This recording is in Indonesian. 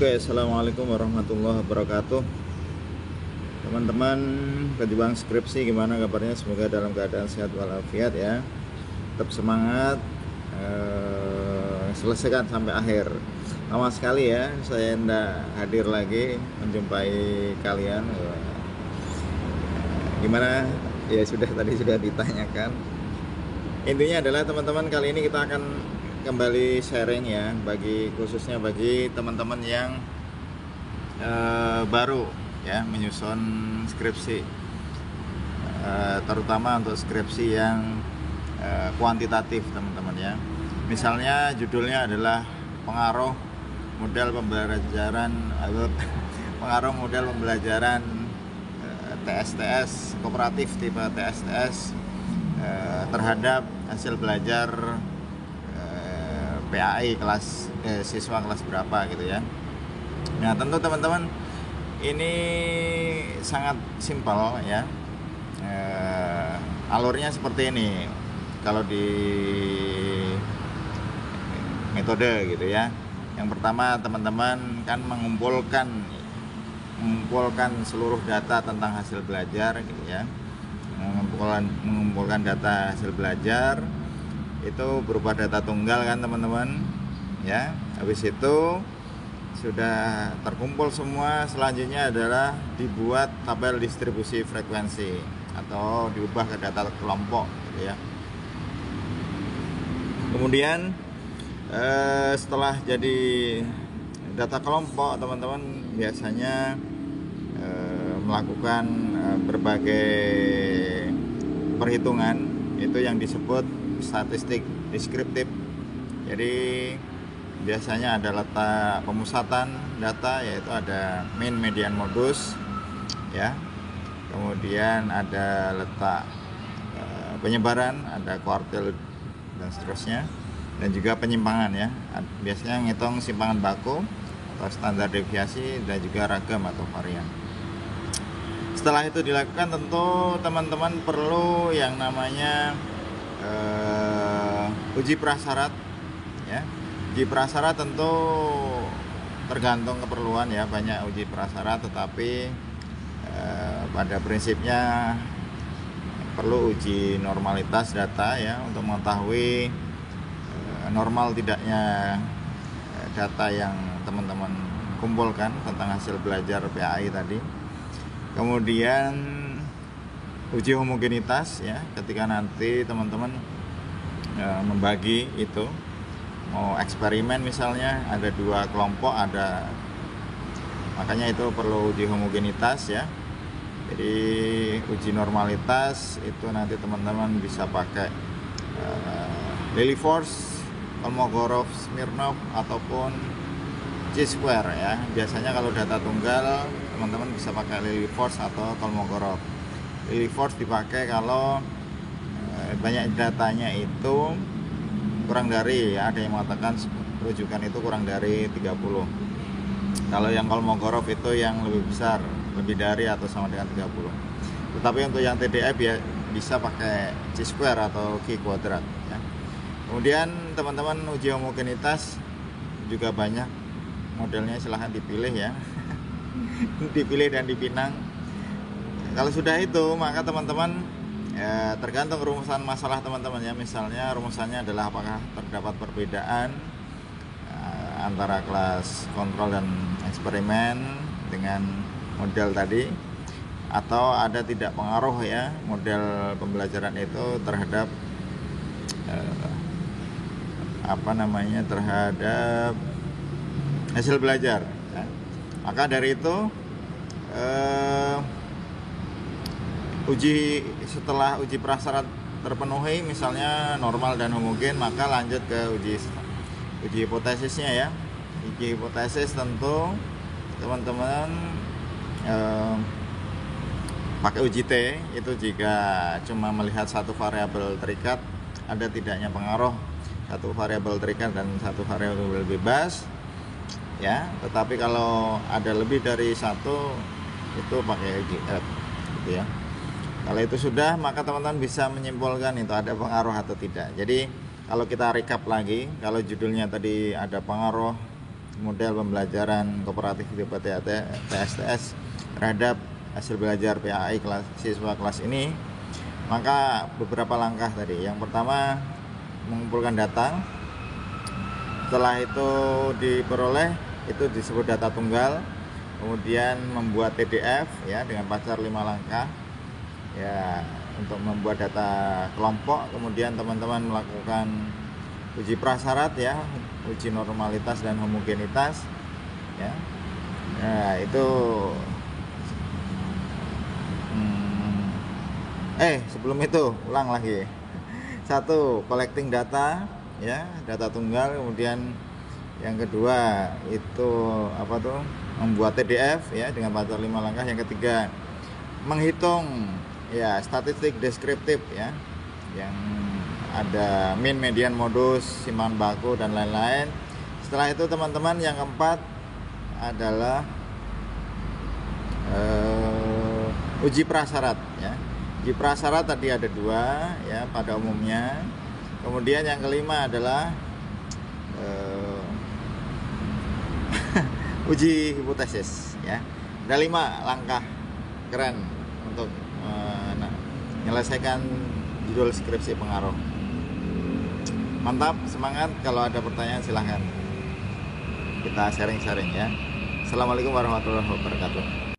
Oke, assalamualaikum warahmatullahi wabarakatuh. Teman-teman pejuang skripsi, gimana kabarnya? Semoga dalam keadaan sehat walafiat ya. Tetap semangat, selesaikan sampai akhir. Lama sekali ya saya tidak hadir lagi menjumpai kalian. Gimana? Ya tadi sudah ditanyakan. Intinya adalah teman-teman, kali ini kita akan kembali sharing ya, khususnya bagi teman-teman yang baru ya menyusun skripsi, terutama untuk skripsi yang kuantitatif teman-teman ya. Misalnya judulnya adalah pengaruh model pembelajaran TSTS kooperatif tipe TSTS terhadap hasil belajar PAI siswa kelas berapa gitu ya. Nah, tentu teman-teman ini sangat simpel ya. Alurnya seperti ini kalau di metode gitu ya. Yang pertama teman-teman kan mengumpulkan seluruh data tentang hasil belajar gitu ya. Mengumpulkan data hasil belajar itu berupa data tunggal kan teman-teman ya. Habis itu sudah terkumpul semua, selanjutnya adalah dibuat tabel distribusi frekuensi atau diubah ke data kelompok gitu ya. Kemudian setelah jadi data kelompok, teman-teman biasanya melakukan berbagai perhitungan, itu yang disebut statistik deskriptif. Jadi biasanya ada letak pemusatan data, yaitu ada mean, median, modus ya. Kemudian ada letak penyebaran, ada kuartil dan seterusnya, dan juga penyimpangan ya. Biasanya ngitung simpangan baku atau standar deviasi, dan juga ragam atau varian. Setelah itu dilakukan, tentu teman-teman perlu yang namanya uji prasyarat ya. Uji prasyarat tentu tergantung keperluan ya, banyak uji prasyarat, tetapi pada prinsipnya perlu uji normalitas data ya, untuk mengetahui normal tidaknya data yang teman-teman kumpulkan tentang hasil belajar PAI tadi. Kemudian uji homogenitas ya, ketika nanti teman-teman membagi itu, mau eksperimen misalnya ada dua kelompok, makanya itu perlu uji homogenitas ya. Jadi uji normalitas itu nanti teman-teman bisa pakai Lilliefors, Kolmogorov, Smirnov ataupun Chi-square ya. Biasanya kalau data tunggal teman-teman bisa pakai Lilliefors atau Kolmogorov. Lilliefors dipakai kalau banyak datanya itu kurang dari ya, ada yang mengatakan rujukan itu kurang dari 30. Kalau yang Kolmogorov itu yang lebih besar, lebih dari atau sama dengan 30. Tetapi untuk yang TDF ya bisa pakai Chi-square atau Chi kuadrat ya. Kemudian teman-teman uji homogenitas juga banyak modelnya, silahkan dipilih ya. Dipilih dan dipinang. Kalau sudah itu, maka teman-teman tergantung rumusan masalah teman-teman ya. Misalnya rumusannya adalah apakah terdapat perbedaan antara kelas kontrol dan eksperimen dengan model tadi, atau ada tidak pengaruh ya model pembelajaran itu terhadap terhadap hasil belajar ya. Maka dari itu setelah uji prasyarat terpenuhi, misalnya normal dan homogen, maka lanjut ke uji hipotesisnya ya. Uji hipotesis tentu teman-teman pakai uji T, itu jika cuma melihat satu variabel terikat, ada tidaknya pengaruh satu variabel terikat dan satu variabel bebas ya. Tetapi kalau ada lebih dari satu, itu pakai uji F gitu ya. Kalau itu sudah, maka teman-teman bisa menyimpulkan itu ada pengaruh atau tidak. Jadi kalau kita recap lagi, kalau judulnya tadi ada pengaruh model pembelajaran kooperatif di PSTS terhadap hasil belajar PAI siswa kelas ini, maka beberapa langkah tadi. Yang pertama, mengumpulkan data. Setelah itu diperoleh, itu disebut data tunggal. Kemudian membuat TDF ya dengan pacar 5 langkah ya untuk membuat data kelompok. Kemudian teman-teman melakukan uji prasyarat ya, uji normalitas dan homogenitas ya. Nah, itu sebelum itu ulang lagi. Satu, collecting data ya, data tunggal. Kemudian yang kedua itu membuat TDF ya dengan pacar 5 langkah. Yang ketiga, menghitung ya statistik deskriptif ya, yang ada min, median, modus, simpan baku dan lain-lain. Setelah itu teman-teman, yang keempat adalah uji prasyarat ya. Uji prasyarat tadi ada 2 ya pada umumnya. Kemudian yang kelima adalah uji hipotesis ya. Ada 5 langkah keren untuk menyelesaikan judul skripsi pengaruh. Mantap, semangat. Kalau ada pertanyaan silahkan kita sharing-sharing ya. Assalamualaikum warahmatullahi wabarakatuh.